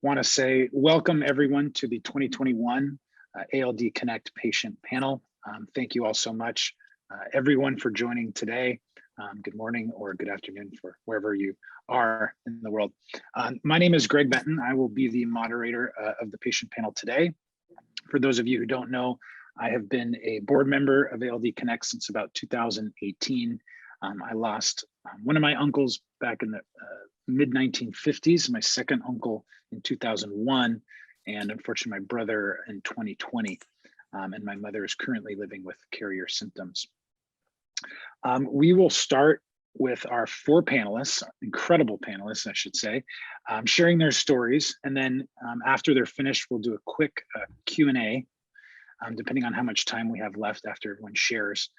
want to say welcome everyone to the 2021 ALD Connect patient panel. Thank you all so much, everyone, for joining today. Good morning or good afternoon for wherever you are in the world. My name is Greg Benton. I will be the moderator of the patient panel today. For those of you who don't know, I have been a board member of ALD Connect since about 2018. I lost one of my uncles back in the mid 1950s, my second uncle in 2001, and unfortunately my brother in 2020. And my mother is currently living with carrier symptoms. We will start with our four panelists, incredible panelists, I should say, sharing their stories. And then after they're finished, we'll do a quick Q&A, depending on how much time we have left after everyone shares.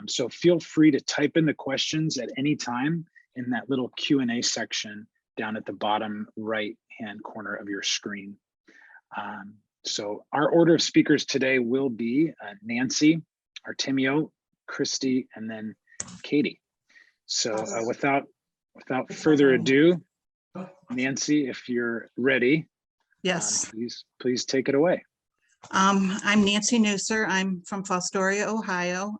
So feel free to type in the questions at any time in that little Q&A section down at the bottom right-hand corner of your screen. So our order of speakers today will be Nancy, Artemio, Christy, and then Katie. So without further ado, Nancy, if you're ready, yes, please take it away. I'm Nancy Nusser. I'm from Fostoria, Ohio.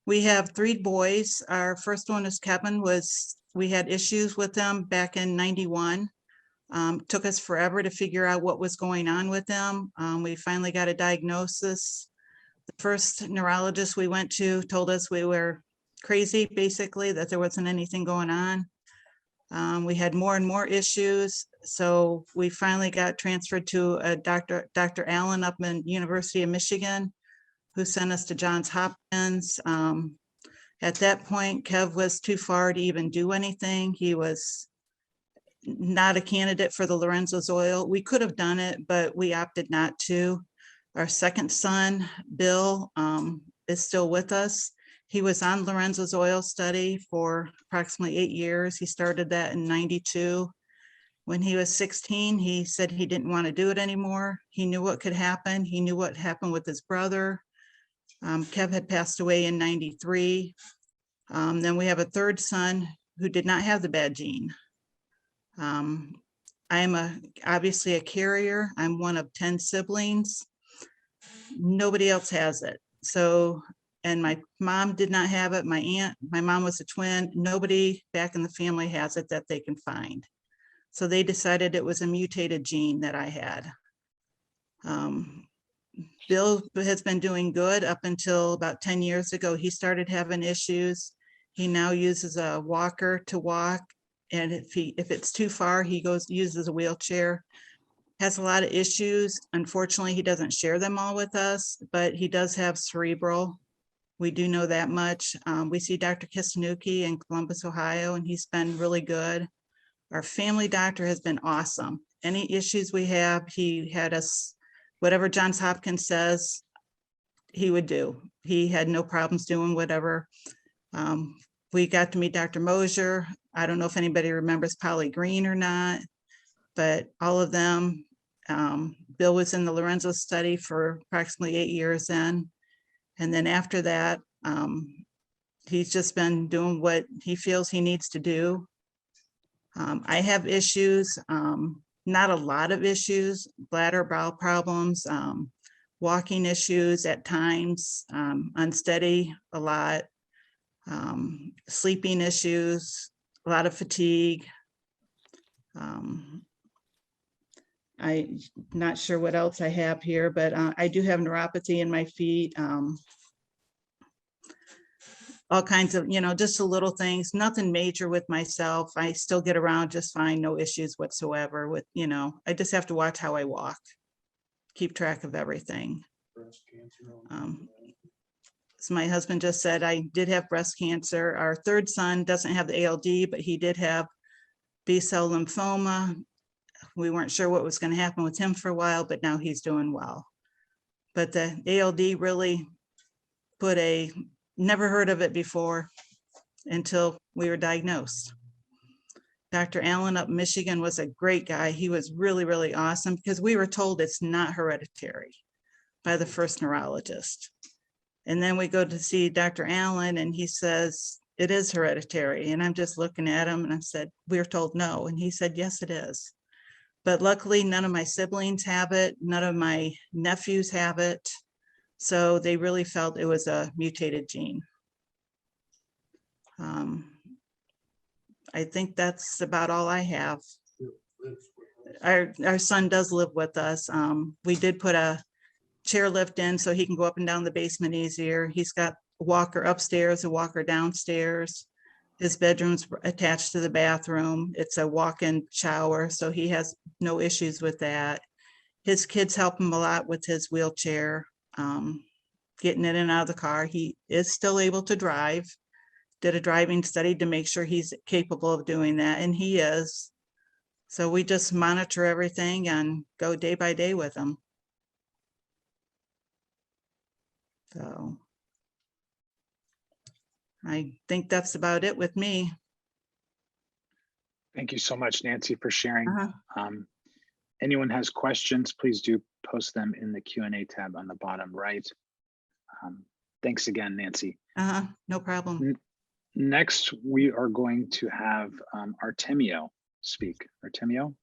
We have three boys. Our first one is Kevin. We had issues with them back in '91. Took us forever to figure out what was going on with them. We finally got a diagnosis. The first neurologist we went to told us we were crazy, basically, that there wasn't anything going on. We had more and more issues. So we finally got transferred to a Dr. Allen up in University of Michigan, who sent us to Johns Hopkins. At that point, Kev was too far to even do anything. He was not a candidate for the Lorenzo's oil. We could have done it, but we opted not to. Our second son, Bill, is still with us. He was on Lorenzo's oil study for approximately 8 years. He started that in '92. When he was 16, he said he didn't want to do it anymore. He knew what could happen. He knew what happened with his brother. Kev had passed away in '93. Then we have a third son who did not have the bad gene. I'm obviously a carrier. I'm one of 10 siblings. Nobody else has it. So, and my mom did not have it. My mom was a twin. Nobody back in the family has it that they can find. So they decided it was a mutated gene that I had. Bill has been doing good up until about 10 years ago. He started having issues. He now uses a walker to walk. And if it's too far, he uses a wheelchair. Has a lot of issues. Unfortunately, he doesn't share them all with us, but he does have cerebral. We do know that much. We see Dr. Kistanuki in Columbus, Ohio, and he's been really good. Our family doctor has been awesome. Any issues we have, he had us, whatever Johns Hopkins says, he would do. He had no problems doing whatever. We got to meet Dr. Mosier. I don't know if anybody remembers Polly Green or not, but all of them. Bill was in the Lorenzo study for approximately 8 years then. And then after that, he's just been doing what he feels he needs to do. I have issues, not a lot of issues, bladder, bowel problems, walking issues at times, unsteady a lot, sleeping issues, a lot of fatigue. I'm not sure what else I have here, but I do have neuropathy in my feet. All kinds of, just the little things, nothing major with myself. I still get around just fine, no issues whatsoever with, I just have to watch how I walk, keep track of everything. So my husband just said I did have breast cancer. Our third son doesn't have the ALD, but he did have B-cell lymphoma. We weren't sure what was going to happen with him for a while, but now he's doing well. But the ALD really never heard of it before until we were diagnosed. Dr. Allen up in Michigan was a great guy. He was really, really awesome because we were told it's not hereditary by the first neurologist. And then we go to see Dr. Allen and he says, it is hereditary. And I'm just looking at him and I said, we're told no. And he said, yes, it is. But luckily, none of my siblings have it. None of my nephews have it. So they really felt it was a mutated gene. I think that's about all I have. Our son does live with us. We did put a chairlift in so he can go up and down the basement easier. He's got a walker upstairs, a walker downstairs. His bedroom's attached to the bathroom. It's a walk-in shower, so he has no issues with that. His kids help him a lot with his wheelchair, getting in and out of the car. He is still able to drive. Did a driving study to make sure he's capable of doing that, and he is. So we just monitor everything and go day by day with him. So I think that's about it with me. Thank you so much, Nancy, for sharing. Uh-huh. Anyone has questions, please do post them in the Q&A tab on the bottom right. Thanks again, Nancy. No problem. Next, we are going to have Artemio speak. Artemio?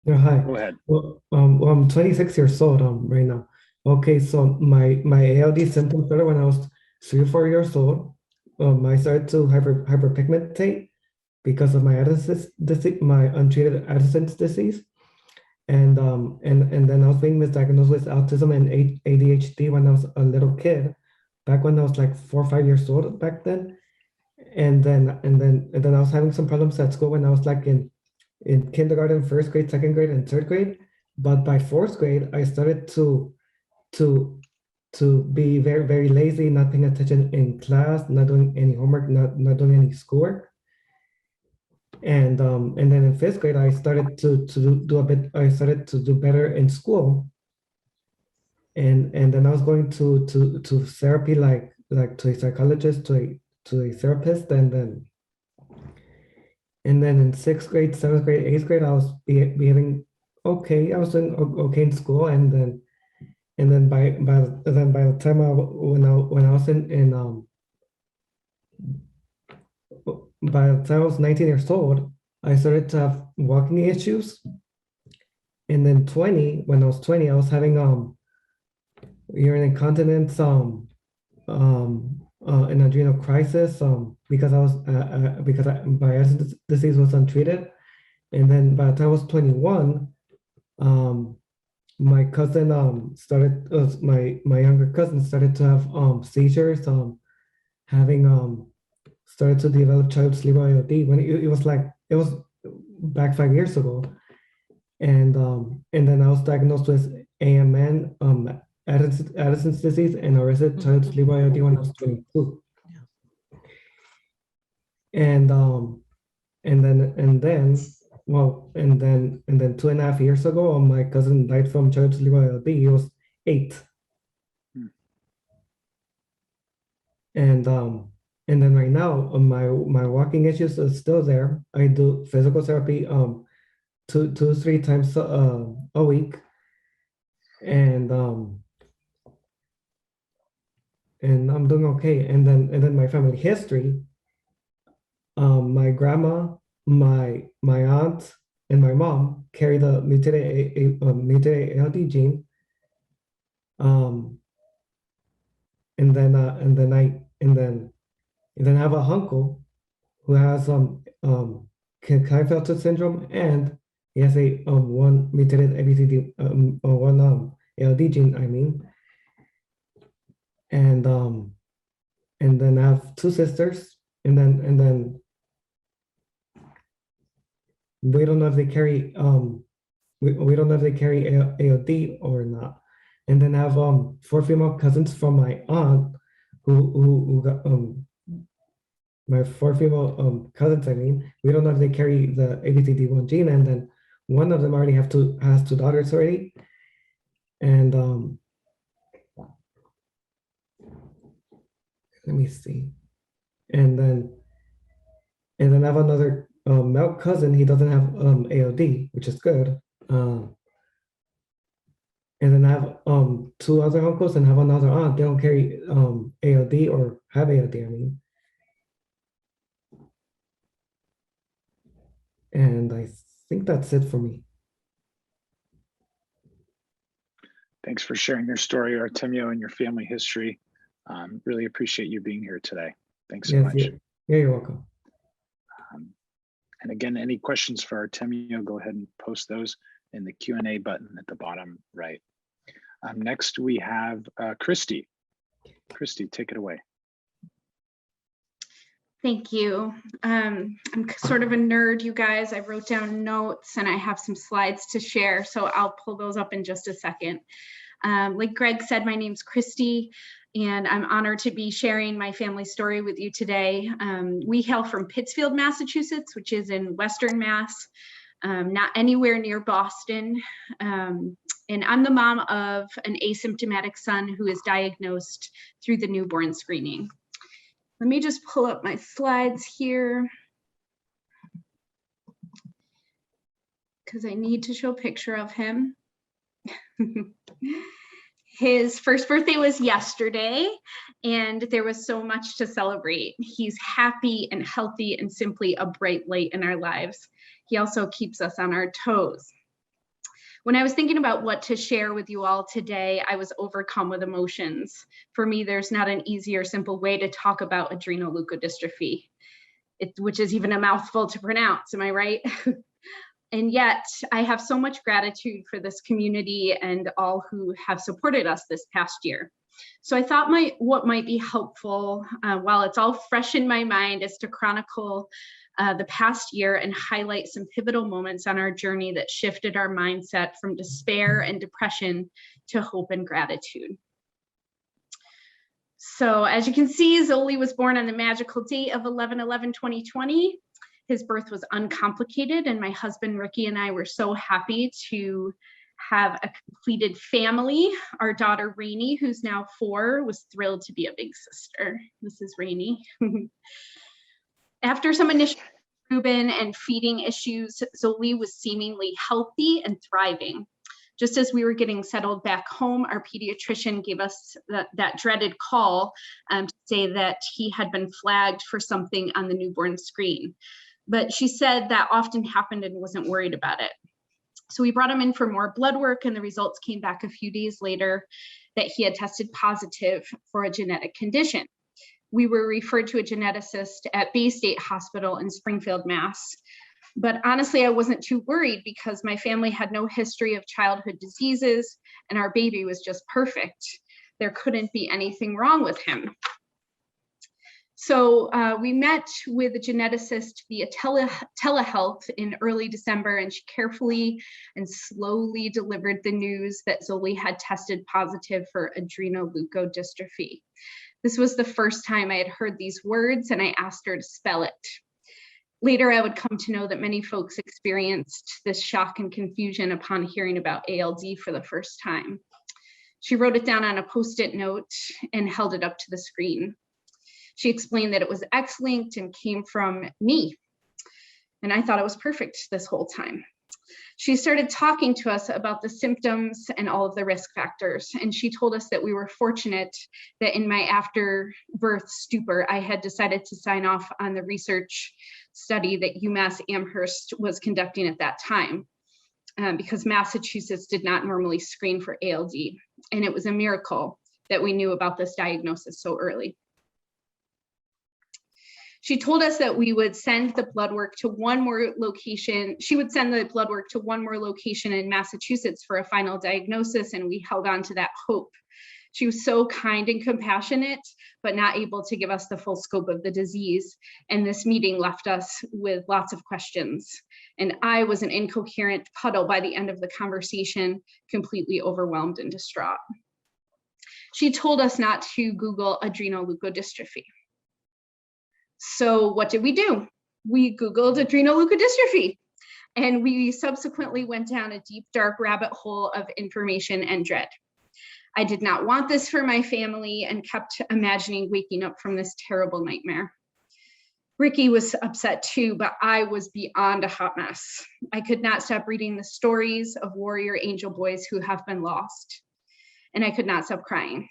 Yeah, hi. Go ahead. Well, I'm 26 years old right now. Okay, so my ALD symptoms started when I was 3 or 4 years old. I started to hyperpigmentate because of my Addison's disease, my untreated Addison's disease, and then I was being misdiagnosed with autism and ADHD when I was a little kid, back when I was like 4 or 5 years old back then, and then I was having some problems at school when I was like in kindergarten, first grade, second grade, and third grade. But by fourth grade, I started to be very, very lazy, not paying attention in class, not doing any homework, not doing any schoolwork. And then in fifth grade, I started to do a bit. I started to do better in school. And then I was going to therapy, like to a psychologist, to a therapist, and then in sixth grade, seventh grade, eighth grade, I was behaving okay. I was doing okay in school, and then by the time when I was by the time I was 19 years old, I started to have walking issues. And then when I was 20, I was having urine incontinence, an adrenal crisis, because my Addison's disease was untreated. And then by the time I was 21, my cousin my younger cousin started to have seizures, started to develop childhood sleep IOD when it was back 5 years ago. And then I was diagnosed with AMN, Addison's disease, and arrested childhood sleep IOD when I was 22. And then 2.5 years ago, my cousin died from childhood sleep IOD. He was 8. And then right now, my walking issues are still there. I do physical therapy 2-3 times a week, and I'm doing okay. And then my family history. My grandma, my aunt, and my mom carry the mutated ALD gene. And then I have a uncle who has Klinefelter syndrome, and he has a one mutated ABCD one ALD gene. I mean, and then I have 2 sisters, and then we don't know if they carry we don't know if they carry ALD or not. And then I have 4 female cousins from my aunt who got my 4 female cousins. I mean, we don't know if they carry the ABCD1 gene, and then one of them already has 2 daughters already. And let me see. And then I have another male cousin. He doesn't have ALD, which is good. And then I have 2 other uncles and have another aunt. They don't carry ALD or have ALD, I mean. And I think that's it for me. Thanks for sharing your story, Artemio, and your family history. Really appreciate you being here today. Thanks so Yes, much. yeah, you're welcome. And again, any questions for Artemio, go ahead and post those in the Q&A button at the bottom right. Next, we have Christy. Christy, take it away. Thank you. I'm sort of a nerd, you guys. I wrote down notes and I have some slides to share, so I'll pull those up in just a second. Like Greg said, my name's Christy, and I'm honored to be sharing my family story with you today. We hail from Pittsfield, Massachusetts, which is in Western Mass, not anywhere near Boston. And I'm the mom of an asymptomatic son who is diagnosed through the newborn screening. Let me just pull up my slides here because I need to show a picture of him. His first birthday was yesterday, and there was so much to celebrate. He's happy and healthy and simply a bright light in our lives. He also keeps us on our toes. When I was thinking about what to share with you all today, I was overcome with emotions. For me, there's not an easy or simple way to talk about adrenoleukodystrophy, which is even a mouthful to pronounce, am I right? And yet I have so much gratitude for this community and all who have supported us this past year. So I thought what might be helpful, while it's all fresh in my mind, is to chronicle the past year and highlight some pivotal moments on our journey that shifted our mindset from despair and depression to hope and gratitude. So as you can see, Zoli was born on the magical date of 11/11/2020. His birth was uncomplicated, and my husband Ricky and I were so happy to have a completed family. Our daughter Rainey, who's now 4, was thrilled to be a big sister. This is Rainey. After some initial Ruben and feeding issues, Zoli was seemingly healthy and thriving. Just as we were getting settled back home, our pediatrician gave us that dreaded call to say that he had been flagged for something on the newborn screen. But she said that often happened and wasn't worried about it. So we brought him in for more blood work, and the results came back a few days later that he had tested positive for a genetic condition. We were referred to a geneticist at Bay State Hospital in Springfield, Mass. But honestly, I wasn't too worried because my family had no history of childhood diseases and our baby was just perfect. There couldn't be anything wrong with him. So we met with a geneticist via telehealth in early December, and she carefully and slowly delivered the news that Zoli had tested positive for adrenoleukodystrophy. This was the first time I had heard these words, and I asked her to spell it. Later, I would come to know that many folks experienced this shock and confusion upon hearing about ALD for the first time. She wrote it down on a Post-it note and held it up to the screen. She explained that it was X-linked and came from me. And I thought it was perfect this whole time. She started talking to us about the symptoms and all of the risk factors. And she told us that we were fortunate that in my after-birth stupor, I had decided to sign off on the research study that UMass Amherst was conducting at that time, because Massachusetts did not normally screen for ALD. And it was a miracle that we knew about this diagnosis so early. She told us that we would send the blood work to one more location. She would send the blood work to one more location in Massachusetts for a final diagnosis, and we held on to that hope. She was so kind and compassionate, but not able to give us the full scope of the disease. And this meeting left us with lots of questions. And I was an incoherent puddle by the end of the conversation, completely overwhelmed and distraught. She told us not to Google adrenoleukodystrophy. So what did we do? We Googled adrenoleukodystrophy, and we subsequently went down a deep, dark rabbit hole of information and dread. I did not want this for my family and kept imagining waking up from this terrible nightmare. Ricky was upset too, but I was beyond a hot mess. I could not stop reading the stories of warrior angel boys who have been lost, and I could not stop crying.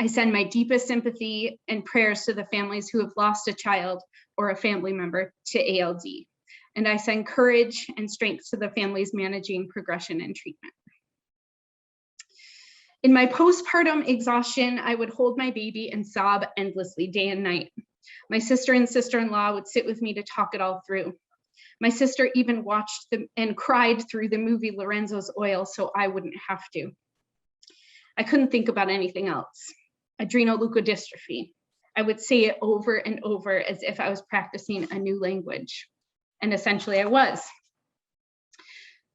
I send my deepest sympathy and prayers to the families who have lost a child or a family member to ALD. And I send courage and strength to the families managing progression and treatment. In my postpartum exhaustion, I would hold my baby and sob endlessly day and night. My sister and sister-in-law would sit with me to talk it all through. My sister even watched and cried through the movie Lorenzo's Oil so I wouldn't have to. I couldn't think about anything else. Adrenoleukodystrophy. I would say it over and over as if I was practicing a new language. And essentially I was.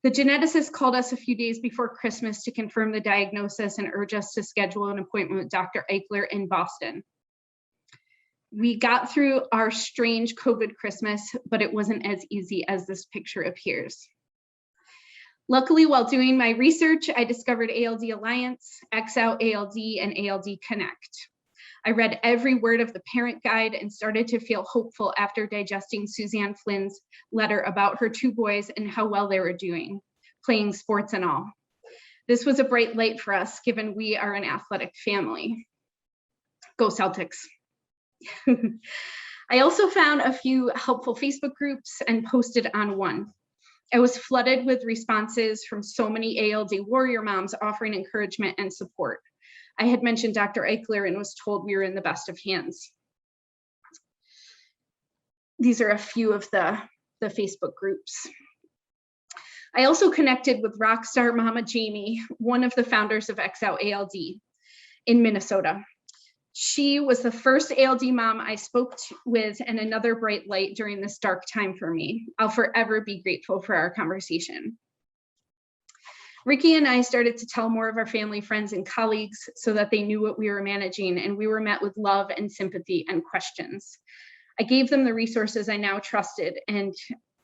The geneticist called us a few days before Christmas to confirm the diagnosis and urge us to schedule an appointment with Dr. Eichler in Boston. We got through our strange COVID Christmas, but it wasn't as easy as this picture appears. Luckily, while doing my research, I discovered ALD Alliance, XOut ALD, and ALD Connect. I read every word of the parent guide and started to feel hopeful after digesting Suzanne Flynn's letter about her 2 boys and how well they were doing, playing sports and all. This was a bright light for us, given we are an athletic family. Go Celtics. I also found a few helpful Facebook groups and posted on one. I was flooded with responses from so many ALD warrior moms offering encouragement and support. I had mentioned Dr. Eichler and was told we were in the best of hands. These are a few of the Facebook groups. I also connected with Rockstar Mama Jamie, one of the founders of XOut ALD in Minnesota. She was the first ALD mom I spoke with and another bright light during this dark time for me. I'll forever be grateful for our conversation. Ricky and I started to tell more of our family, friends, and colleagues so that they knew what we were managing, and we were met with love and sympathy and questions. I gave them the resources I now trusted, and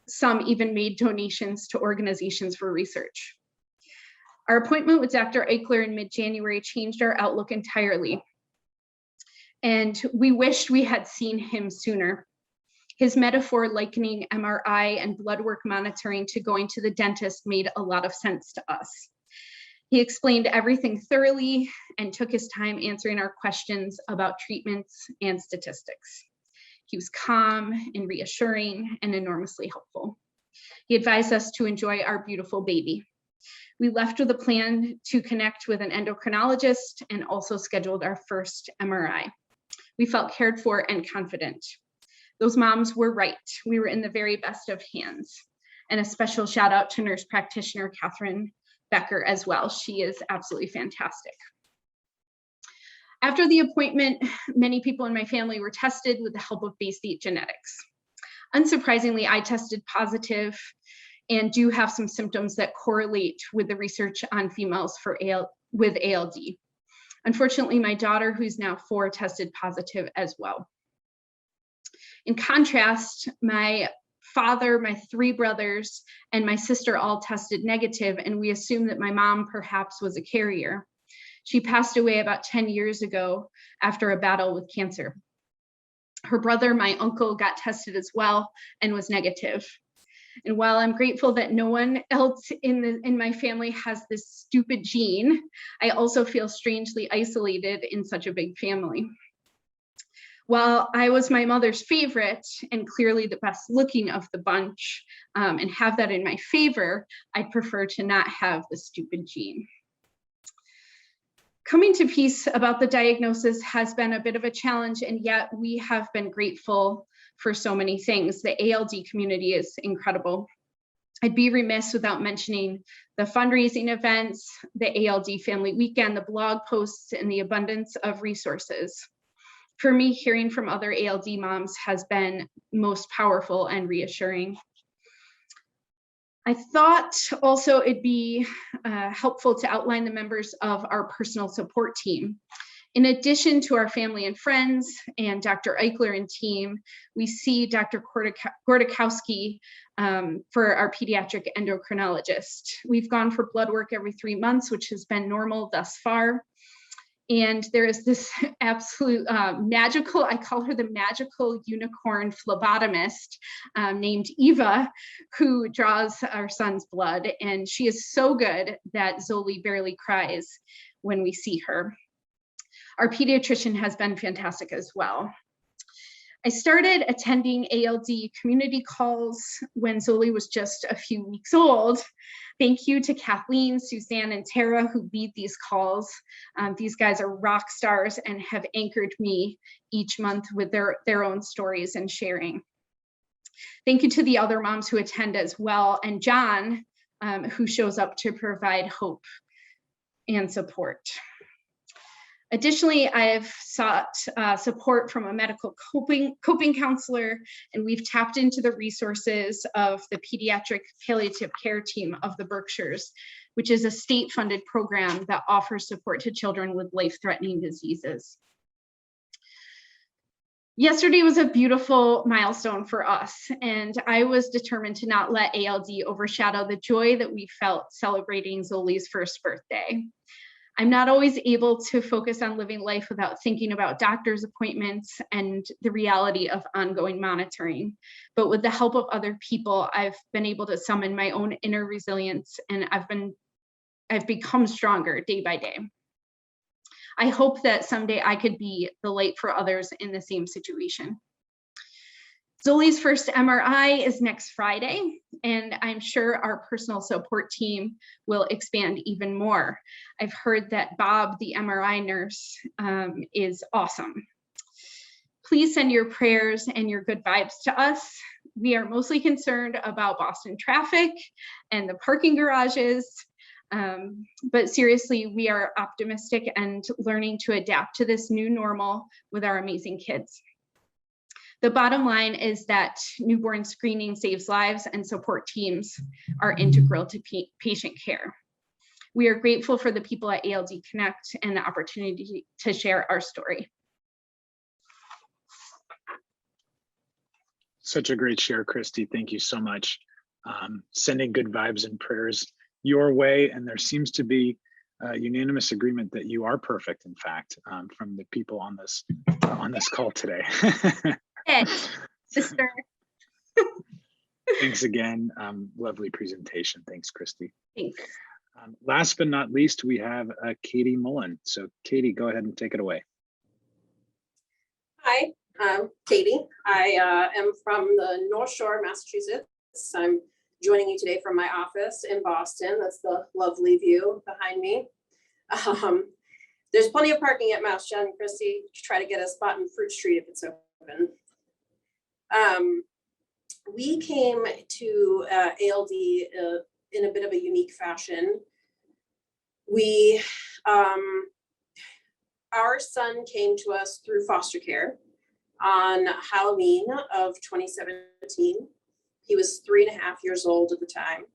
some even made donations to organizations for research. Our appointment with Dr. Eichler in mid-January changed our outlook entirely, and we wished we had seen him sooner. His metaphor likening MRI and blood work monitoring to going to the dentist made a lot of sense to us. He explained everything thoroughly and took his time answering our questions about treatments and statistics. He was calm and reassuring and enormously helpful. He advised us to enjoy our beautiful baby. We left with a plan to connect with an endocrinologist and also scheduled our first MRI. We felt cared for and confident. Those moms were right. We were in the very best of hands. And a special shout out to nurse practitioner Catherine Becker as well. She is absolutely fantastic. After the appointment, many people in my family were tested with the help of Bay State Genetics. Unsurprisingly, I tested positive and do have some symptoms that correlate with the research on females with ALD. Unfortunately, my daughter, who's now 4, tested positive as well. In contrast, my father, my 3 brothers, and my sister all tested negative, and we assumed that my mom perhaps was a carrier. She passed away about 10 years ago after a battle with cancer. Her brother, my uncle, got tested as well and was negative. And while I'm grateful that no one else in my family has this stupid gene, I also feel strangely isolated in such a big family. While I was my mother's favorite and clearly the best looking of the bunch and have that in my favor, I'd prefer to not have the stupid gene. Coming to peace about the diagnosis has been a bit of a challenge, and yet we have been grateful for so many things. The ALD community is incredible. I'd be remiss without mentioning the fundraising events, the ALD Family Weekend, the blog posts, and the abundance of resources. For me, hearing from other ALD moms has been most powerful and reassuring. I thought also it'd be helpful to outline the members of our personal support team. In addition to our family and friends and Dr. Eichler and team, we see Dr. Gordakowski for our pediatric endocrinologist. We've gone for blood work every 3 months, which has been normal thus far. And there is this absolute magical, I call her the magical unicorn phlebotomist named Eva, who draws our son's blood. And she is so good that Zoli barely cries when we see her. Our pediatrician has been fantastic as well. I started attending ALD community calls when Zoli was just a few weeks old. Thank you to Kathleen, Suzanne, and Tara who lead these calls. These guys are rock stars and have anchored me each month with their own stories and sharing. Thank you to the other moms who attend as well, and John, who shows up to provide hope and support. Additionally, I've sought support from a medical coping counselor, and we've tapped into the resources of the Pediatric Palliative Care Team of the Berkshires, which is a state-funded program that offers support to children with life-threatening diseases. Yesterday was a beautiful milestone for us, and I was determined to not let ALD overshadow the joy that we felt celebrating Zoli's first birthday. I'm not always able to focus on living life without thinking about doctor's appointments and the reality of ongoing monitoring. But with the help of other people, I've been able to summon my own inner resilience, and I've become stronger day by day. I hope that someday I could be the light for others in the same situation. Zoli's first MRI is next Friday, and I'm sure our personal support team will expand even more. I've heard that Bob, the MRI nurse, is awesome. Please send your prayers and your good vibes to us. We are mostly concerned about Boston traffic and the parking garages, but seriously, we are optimistic and learning to adapt to this new normal with our amazing kids. The bottom line is that newborn screening saves lives, and support teams are integral to patient care. We are grateful for the people at ALD Connect and the opportunity to share our story. Such a great share, Christy. Thank you so much. Sending good vibes and prayers your way, and there seems to be unanimous agreement that you are perfect, in fact, from the people on this call today. Hey, sister. Thanks again. Lovely presentation. Thanks, Christy. Thanks. Last but not least, we have Katie Mullen. So Katie, go ahead and take it away. Hi, I'm Katie. I am from the North Shore, Massachusetts. I'm joining you today from my office in Boston. That's the lovely view behind me. There's plenty of parking at Mouse Jen and Christy to try to get a spot in Fruit Street if it's open. We came to ALD in a bit of a unique fashion. We, our son came to us through foster care on Halloween of 2017. He was 3.5 years old at the time.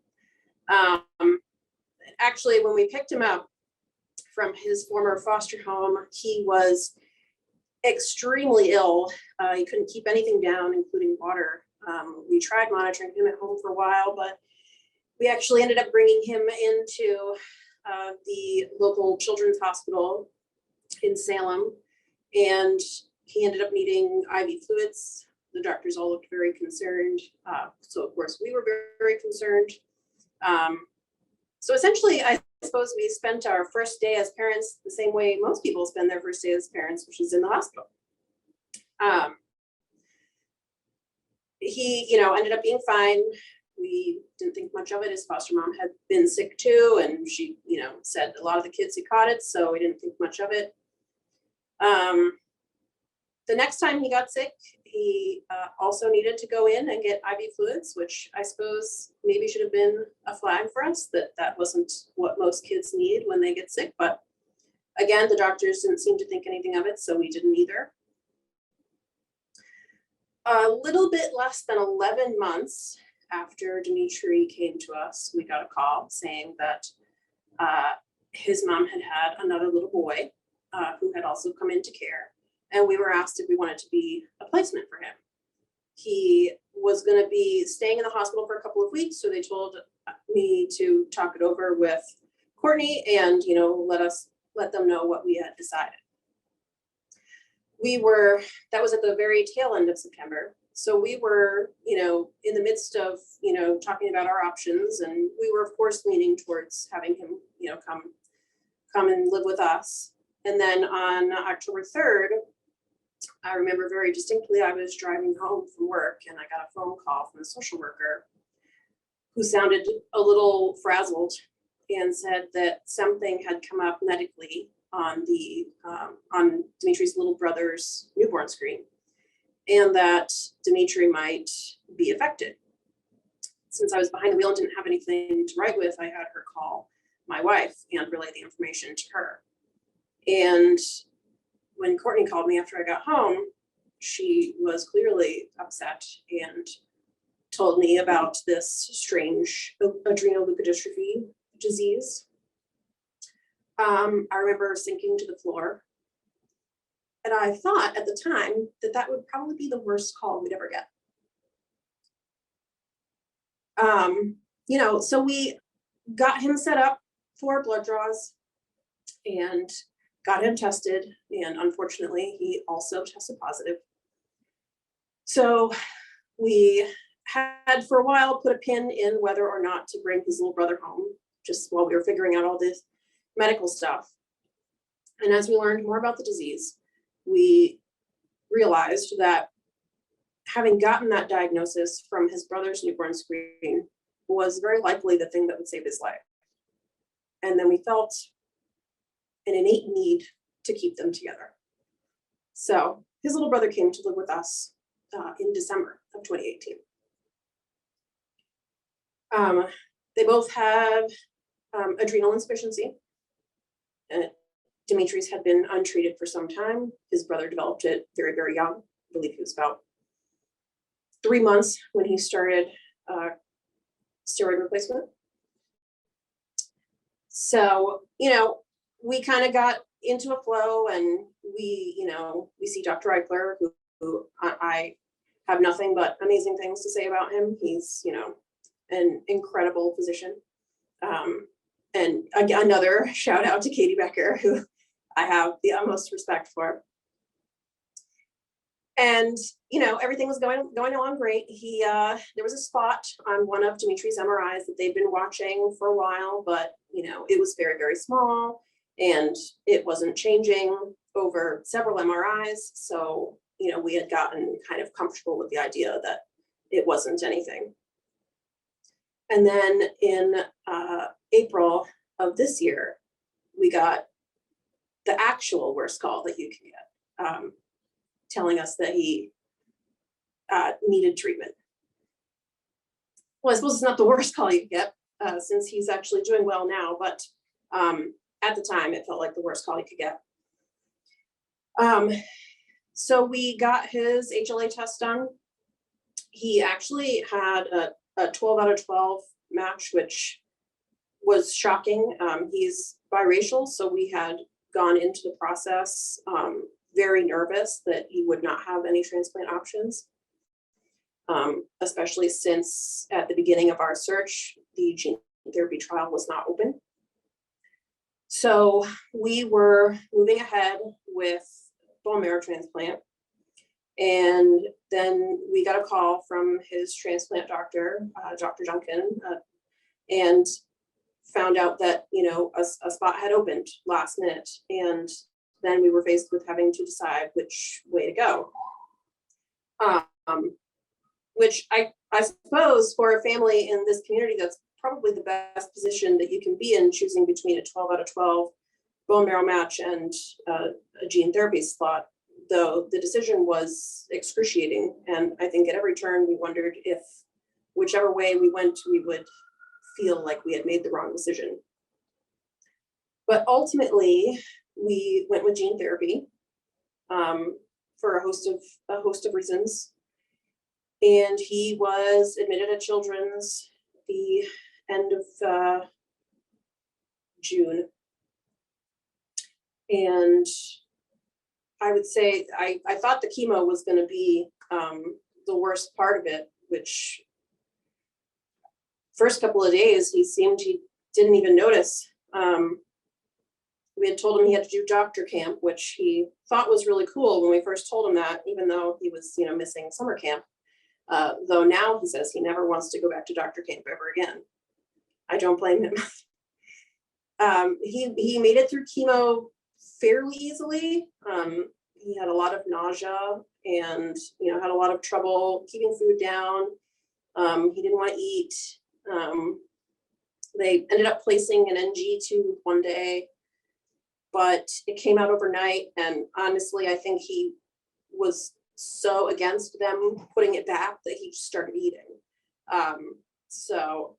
Actually, when we picked him up from his former foster home, he was extremely ill. He couldn't keep anything down, including water. We tried monitoring him at home for a while, but we actually ended up bringing him into the local children's hospital in Salem, and he ended up needing IV fluids. The doctors all looked very concerned. So of course we were very, very concerned. So essentially, I suppose we spent our first day as parents the same way most people spend their first day as parents, which is in the hospital. He, ended up being fine. We didn't think much of it. His foster mom had been sick too, and she, said a lot of the kids had caught it, so we didn't think much of it. The next time he got sick, he also needed to go in and get IV fluids, which I suppose maybe should have been a flag for us that wasn't what most kids need when they get sick. But again, the doctors didn't seem to think anything of it, so we didn't either. A little bit less than 11 months after Dimitri came to us, we got a call saying that his mom had had another little boy who had also come into care. And we were asked if we wanted to be a placement for him. He was going to be staying in the hospital for a couple of weeks, so they told me to talk it over with Courtney and let them know what we had decided. That was at the very tail end of September, so we were in the midst of talking about our options, and we were of course leaning towards having him come and live with us. And then on October 3rd, I remember very distinctly, I was driving home from work and I got a phone call from a social worker who sounded a little frazzled and said that something had come up medically on on Dimitri's little brother's newborn screen, and that Dimitri might be affected. Since I was behind the wheel and didn't have anything to write with, I had her call my wife and relay the information to her. And when Courtney called me after I got home, she was clearly upset and told me about this strange adrenoleukodystrophy disease. I remember sinking to the floor. And I thought at the time that that would probably be the worst call we'd ever get. You know, so we got him set up for blood draws and got him tested. And unfortunately, he also tested positive. So we had for a while put a pin in whether or not to bring his little brother home, just while we were figuring out all this medical stuff. And as we learned more about the disease, we realized that having gotten that diagnosis from his brother's newborn screen was very likely the thing that would save his life. And then we felt an innate need to keep them together. So his little brother came to live with us in December of 2018. They both have adrenal insufficiency. Dimitri's had been untreated for some time. His brother developed it very, very young. I believe he was about 3 months when he started steroid replacement. So, you know, we kind of got into a flow, and we see Dr. Eichler, who I have nothing but amazing things to say about him. He's, you know, an incredible physician. And again, another shout out to Katie Becker, who I have the utmost respect for. And, you know, everything was going along great. There was a spot on one of Dimitri's MRIs that they'd been watching for a while, but, you know, it was very, very small and it wasn't changing over several MRIs. So, you know, we had gotten kind of comfortable with the idea that it wasn't anything. And then in April of this year, we got the actual worst call that you can get, telling us that he needed treatment. Well, I suppose it's not the worst call you get, since he's actually doing well now, but at the time it felt like the worst call you could get. So we got his HLA test done. He actually had a 12 out of 12 match, which was shocking. He's biracial, so we had gone into the process very nervous that he would not have any transplant options, especially since at the beginning of our search, the gene therapy trial was not open. So we were moving ahead with bone marrow transplant. And then we got a call from his transplant doctor, Dr. Duncan, and found out that, you know, a spot had opened last minute. And then we were faced with having to decide which way to go. Which I suppose for a family in this community, that's probably the best position that you can be in, choosing between a 12 out of 12 bone marrow match and a gene therapy slot, though the decision was excruciating. And I think at every turn we wondered if whichever way we went, we would feel like we had made the wrong decision. But ultimately, we went with gene therapy for a host of reasons. And he was admitted at Children's the end of June. And I would say I thought the chemo was going to be the worst part of it, which first couple of days he didn't even notice. We had told him he had to do doctor camp, which he thought was really cool when we first told him that, even though he was, you know, missing summer camp. Though now he says he never wants to go back to doctor camp ever again. I don't blame him. He made it through chemo fairly easily. He had a lot of nausea and, you know, had a lot of trouble keeping food down. He didn't want to eat. They ended up placing an NG tube one day, but it came out overnight. And honestly, I think he was so against them putting it back that he just started eating. So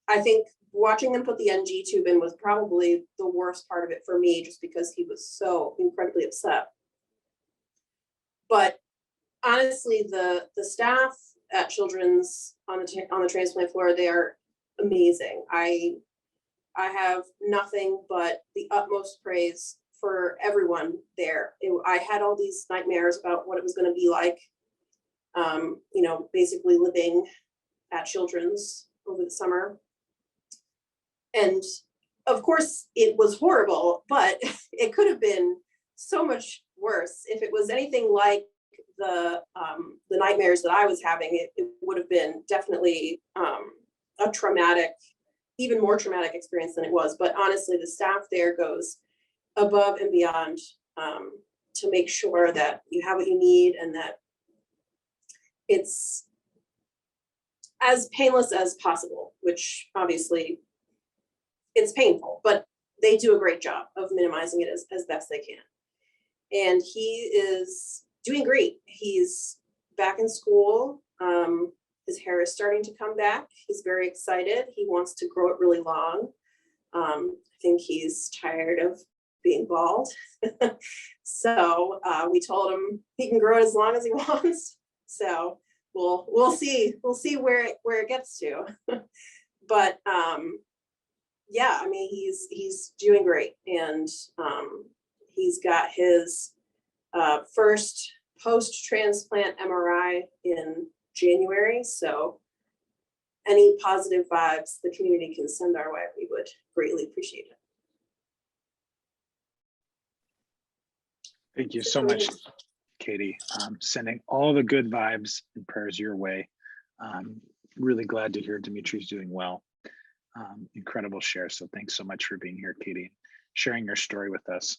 I think watching them put the NG tube in was probably the worst part of it for me, just because he was so incredibly upset. But honestly, the staff at Children's on the transplant floor, they are amazing. I have nothing but the utmost praise for everyone there. I had all these nightmares about what it was going to be like, you know, basically living at Children's over the summer. And of course it was horrible, but it could have been so much worse. If it was anything like the nightmares that I was having, it would have been definitely a traumatic, even more traumatic experience than it was. But honestly, the staff there goes above and beyond to make sure that you have what you need and that it's as painless as possible, which obviously it's painful, but they do a great job of minimizing it as best they can. And he is doing great. He's back in school. His hair is starting to come back. He's very excited. He wants to grow it really long. I think he's tired of being bald. So we told him he can grow it as long as he wants. So we'll see where it gets to. But yeah, I mean, he's doing great, and he's got his first post-transplant MRI in January. So any positive vibes the community can send our way, we would greatly appreciate it. Thank you so much, Katie. Sending all the good vibes and prayers your way. Really glad to hear Dimitri's doing well. Incredible share. So thanks so much for being here, Katie, sharing your story with us.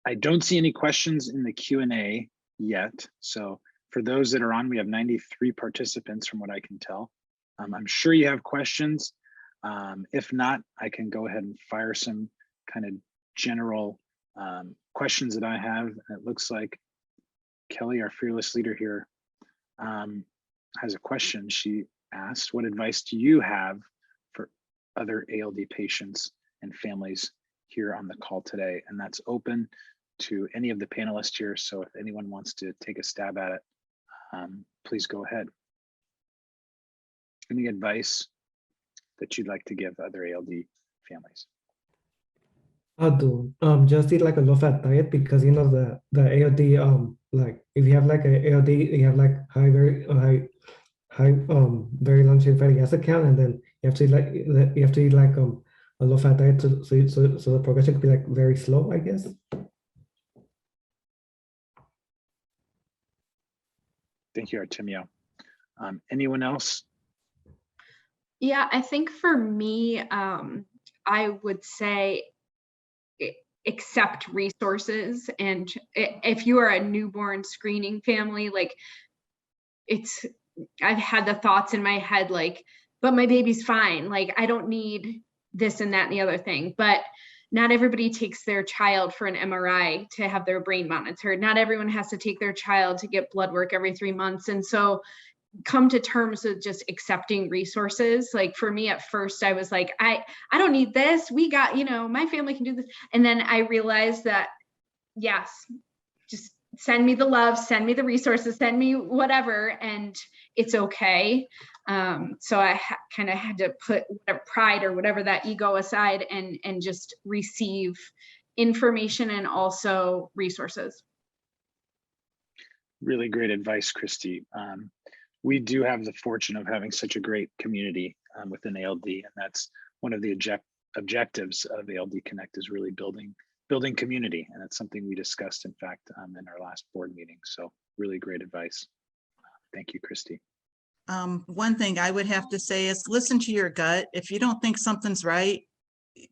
I don't see any questions in the Q&A yet. So for those that are on, we have 93 participants from what I can tell. I'm sure you have questions. If not, I can go ahead and fire some kind of general questions that I have. It looks like Kelly, our fearless leader here, has a question. She asked, what advice do you have for other ALD patients and families here on the call today? And that's open to any of the panelists here. So if anyone wants to take a stab at it, please go ahead. Any advice that you'd like to give other ALD families? I'll do just eat like a low-fat diet, because you know the ALD like if you have like a ALD, you have like very long chain fatty acid count, and then you have to eat like a low-fat diet so the progression could be like very slow, I guess. Thank you, Artemio. Anyone else? Yeah, I think for me, I would say accept resources. And if you are a newborn screening family, like I've had the thoughts in my head, like, but my baby's fine. Like, I don't need this and that and the other thing. But not everybody takes their child for an MRI to have their brain monitored. Not everyone has to take their child to get blood work every 3 months. And so come to terms with just accepting resources. Like for me at first, I was like, I don't need this. We got, my family can do this. And then I realized that, yes, just send me the love, send me the resources, send me whatever, and it's okay. So I kind of had to put whatever pride or whatever that ego aside and just receive information and also resources. Really great advice, Christy. We do have the fortune of having such a great community within ALD, and that's one of the objectives of ALD Connect is really building community, and it's something we discussed, in fact, in our last board meeting. So really great advice. Thank you, Christy. One thing I would have to say is listen to your gut. If you don't think something's right,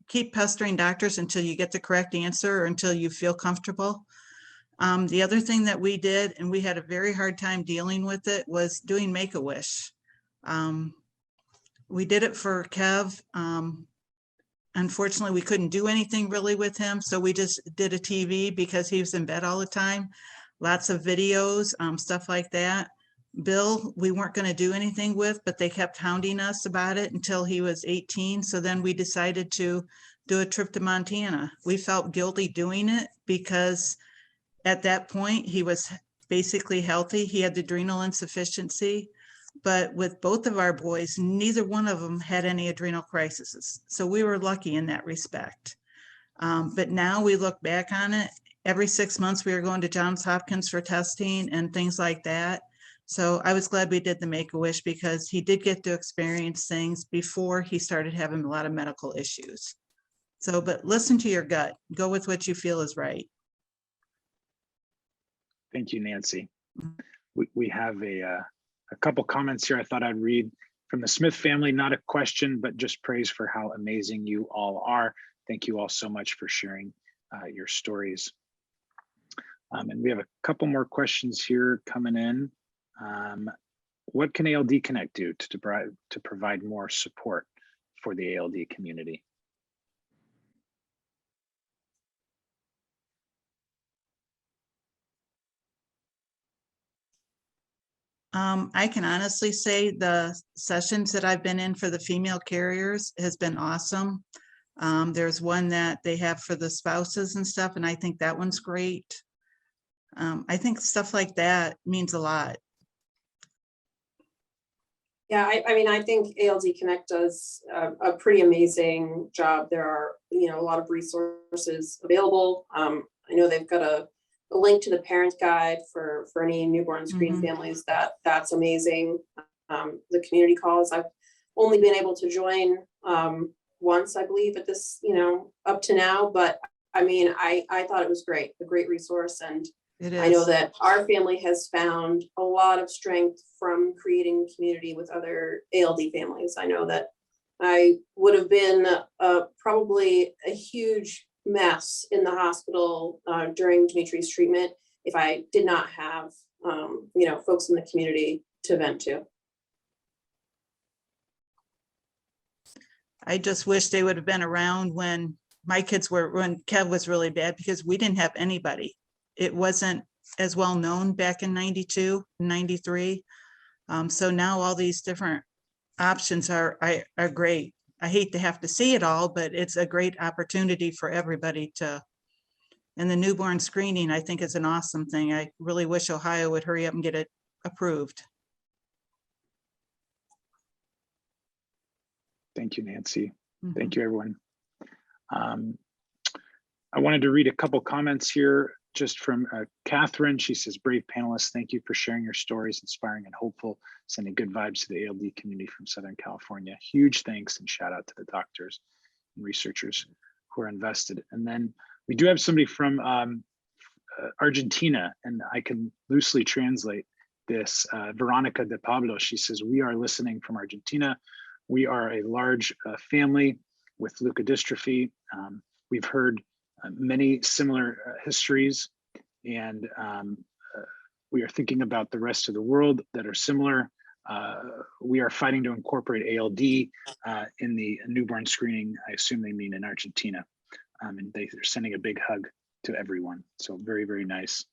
keep pestering doctors until you get the correct answer or until you feel comfortable. The other thing that we did, and we had a very hard time dealing with it, was doing Make-A-Wish. We did it for Kev. Unfortunately, we couldn't do anything really with him, so we just did a TV because he was in bed all the time. Lots of videos, stuff like that. Bill, we weren't going to do anything with, but they kept hounding us about it until he was 18. So then we decided to do a trip to Montana. We felt guilty doing it because at that point he was basically healthy. He had adrenal insufficiency. But with both of our boys, neither one of them had any adrenal crises. So we were lucky in that respect. But now we look back on it, every 6 months we were going to Johns Hopkins for testing and things like that. So I was glad we did the Make-A-Wish because he did get to experience things before he started having a lot of medical issues. So, but listen to your gut, go with what you feel is right. Thank you, Nancy. We have a couple comments here I thought I'd read from the Smith family, not a question, but just praise for how amazing you all are. Thank you all so much for sharing your stories. And we have a couple more questions here coming in. What can ALD Connect do to provide more support for the ALD community? I can honestly say the sessions that I've been in for the female carriers has been awesome. There's one that they have for the spouses and stuff, and I think that one's great. I think stuff like that means a lot. Yeah, I mean, I think ALD Connect does a pretty amazing job. There are, a lot of resources available. I know they've got a link to the parent guide for any newborn screen families. That's amazing. The community calls, I've only been able to join once, I believe, at this, up to now. But I mean, I thought it was great, a great resource. And It is. I know that our family has found a lot of strength from creating community with other ALD families. I know that I would have been probably a huge mess in the hospital during Dimitri's treatment if I did not have, folks in the community to vent to. I just wish they would have been around when my kids were, when Kev was really bad, because we didn't have anybody. It wasn't as well known back in 92, 93. So now all these different options are great. I hate to have to see it all, but it's a great opportunity for everybody to, and the newborn screening, I think is an awesome thing. I really wish Ohio would hurry up and get it approved. Thank you, Nancy. Thank you, everyone. I wanted to read a couple comments here just from Catherine. She says, brave panelists, thank you for sharing your stories, inspiring and hopeful, sending good vibes to the ALD community from Southern California. Huge thanks and shout out to the doctors and researchers who are invested. And then we do have somebody from Argentina, and I can loosely translate this. Veronica de Pablo, she says, we are listening from Argentina. We are a large family with leukodystrophy. We've heard many similar histories, and we are thinking about the rest of the world that are similar. We are fighting to incorporate ALD in the newborn screening. I assume they mean in Argentina. And they're sending a big hug to everyone. So very, very nice.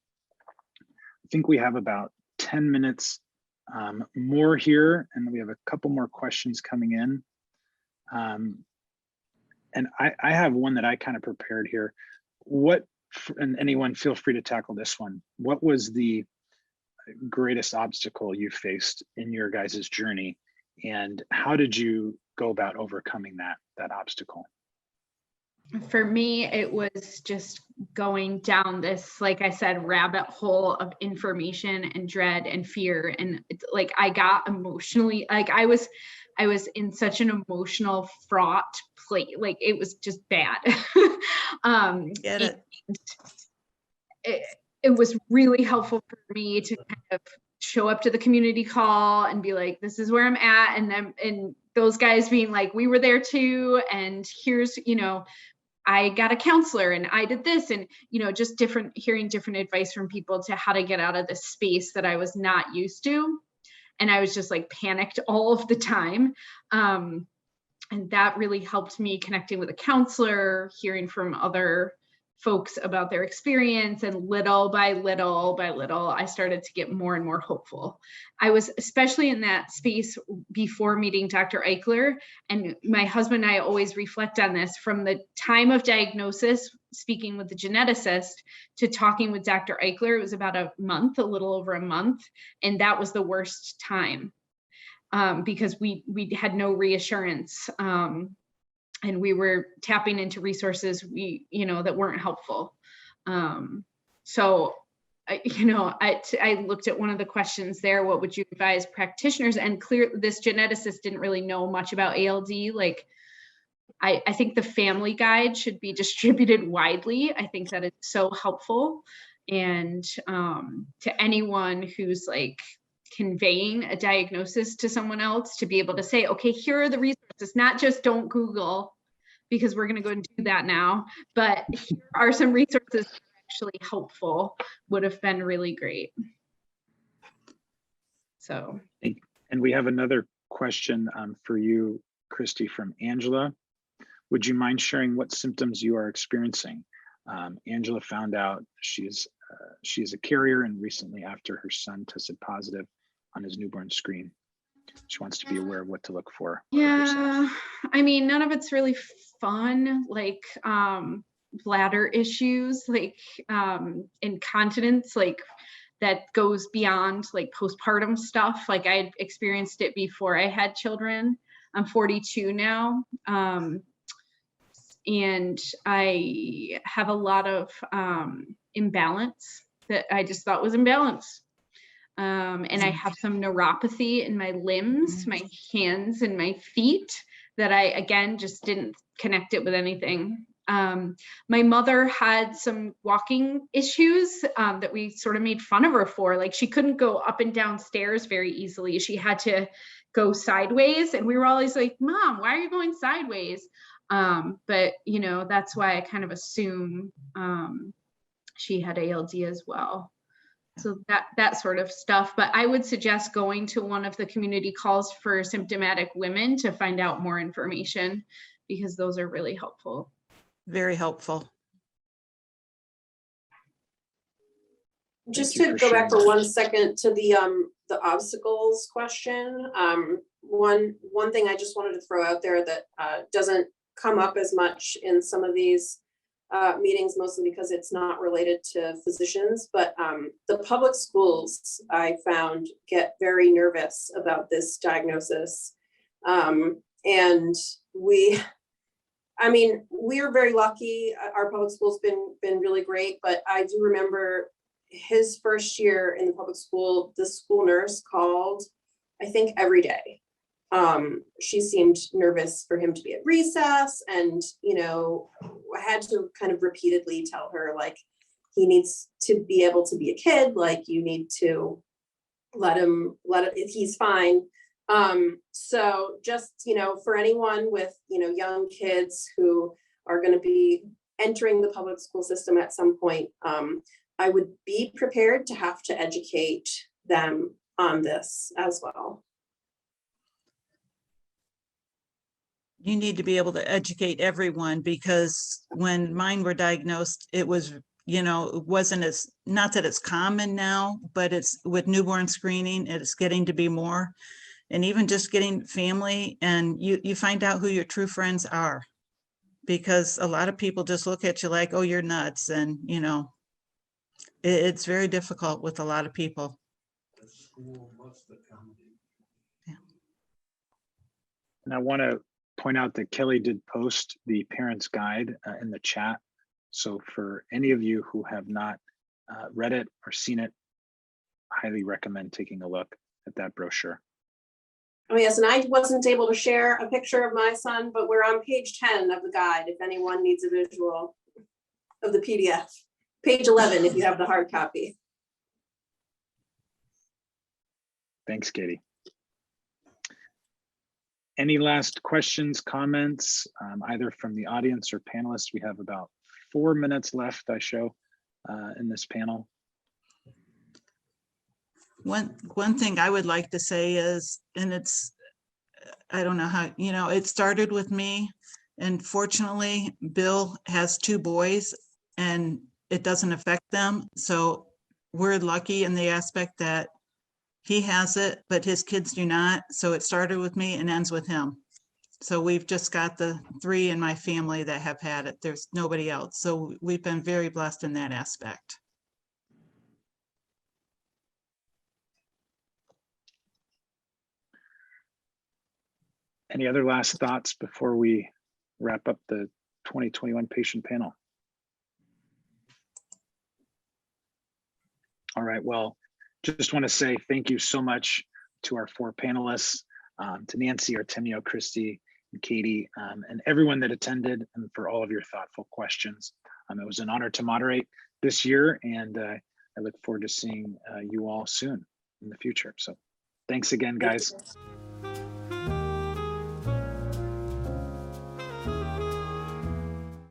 I think we have about 10 minutes more here, and we have a couple more questions coming in. And I have one that I kind of prepared here. And anyone feel free to tackle this one. What was the greatest obstacle you faced in your guys' journey, and how did you go about overcoming that obstacle? For me, it was just going down this, like I said, rabbit hole of information and dread and fear. And it's like, I got emotionally, like I was in such an emotional fraught place. Like it was just bad. It was really helpful for me to kind of show up to the community call and be like, this is where I'm at. And those guys being like, we were there too. And here's, I got a counselor and I did this, and, just hearing different advice from people to how to get out of this space that I was not used to. and I was just like panicked all of the time. And that really helped me connecting with a counselor, hearing from other folks about their experience, and little by little by little, I started to get more and more hopeful. I was especially in that space before meeting Dr. Eichler, and my husband and I always reflect on this, from the time of diagnosis, speaking with the geneticist, to talking with Dr. Eichler. It was about a little over a month, and that was the worst time, because we had no reassurance. And we were tapping into resources that weren't helpful. So, I looked at one of the questions there. What would you advise practitioners? And this geneticist didn't really know much about ALD. Like, I think the family guide should be distributed widely. I think that it's so helpful. And to anyone who's like conveying a diagnosis to someone else, to be able to say, okay, here are the resources, not just don't Google, because we're going to go and do that now, but here are some resources that are actually helpful, would have been really great. So. And we have another question for you, Christy, from Angela. Would you mind sharing what symptoms you are experiencing? Angela found out she is a carrier, and recently, after her son tested positive on his newborn screen, she wants to be aware of what to look for. Yeah, I mean, none of it's really fun, like bladder issues, like incontinence, like that goes beyond like postpartum stuff. Like I experienced it before I had children. I'm 42 now. And I have a lot of imbalance that I just thought was imbalance. And I have some neuropathy in my limbs, my hands and my feet, that I, again, just didn't connect it with anything. My mother had some walking issues that we sort of made fun of her for. Like, she couldn't go up and down stairs very easily. She had to go sideways. And we were always like, Mom, why are you going sideways? But, that's why I kind of assume she had ALD as well. So that sort of stuff. But I would suggest going to one of the community calls for symptomatic women to find out more information, because those are really helpful. Very helpful. Just you to for go back sharing for that. 1 second to the obstacles question. One thing I just wanted to throw out there that doesn't come up as much in some of these meetings, mostly because it's not related to physicians, but the public schools, I found, get very nervous about this diagnosis. And we're very lucky. Our public school's been really great, but I do remember his first year in the public school, the school nurse called, I think, every day. She seemed nervous for him to be at recess, and, I had to kind of repeatedly tell her, like, he needs to be able to be a kid, like, you need to let him, he's fine. So just, for anyone with, young kids who are going to be entering the public school system at some point, I would be prepared to have to educate them on this as well. You need to be able to educate everyone, because when mine were diagnosed, it was, it wasn't not that it's common now, but it's with newborn screening, it's getting to be more. And even just getting family, and you find out who your true friends are, because a lot of people just look at you like, oh, you're nuts. And, it's very difficult with a lot of people. Yeah. And I want to point out that Kelly did post the parents guide in the chat. So for any of you who have not read it or seen it, I highly recommend taking a look at that brochure. Oh yes, and I wasn't able to share a picture of my son, but we're on page 10 of the guide if anyone needs a visual of the PDF. Page 11 if you have the hard copy. Thanks, Katie. Any last questions, comments, either from the audience or panelists? We have about 4 minutes left, I show, in this panel. One thing I would like to say is, and it's, I don't know how, it started with me. And fortunately, Bill has 2 boys and it doesn't affect them. So we're lucky in the aspect that he has it, but his kids do not. So it started with me and ends with him. So we've just got the 3 in my family that have had it. There's nobody else. So we've been very blessed in that aspect. Any other last thoughts before we wrap up the 2021 patient panel? All right, well, just want to say thank you so much to our 4 panelists, to Nancy, Artemio, Christy, and Katie, and everyone that attended, and for all of your thoughtful questions. It was an honor to moderate this year, and I look forward to seeing you all soon in the future. So thanks again, guys. Thank you.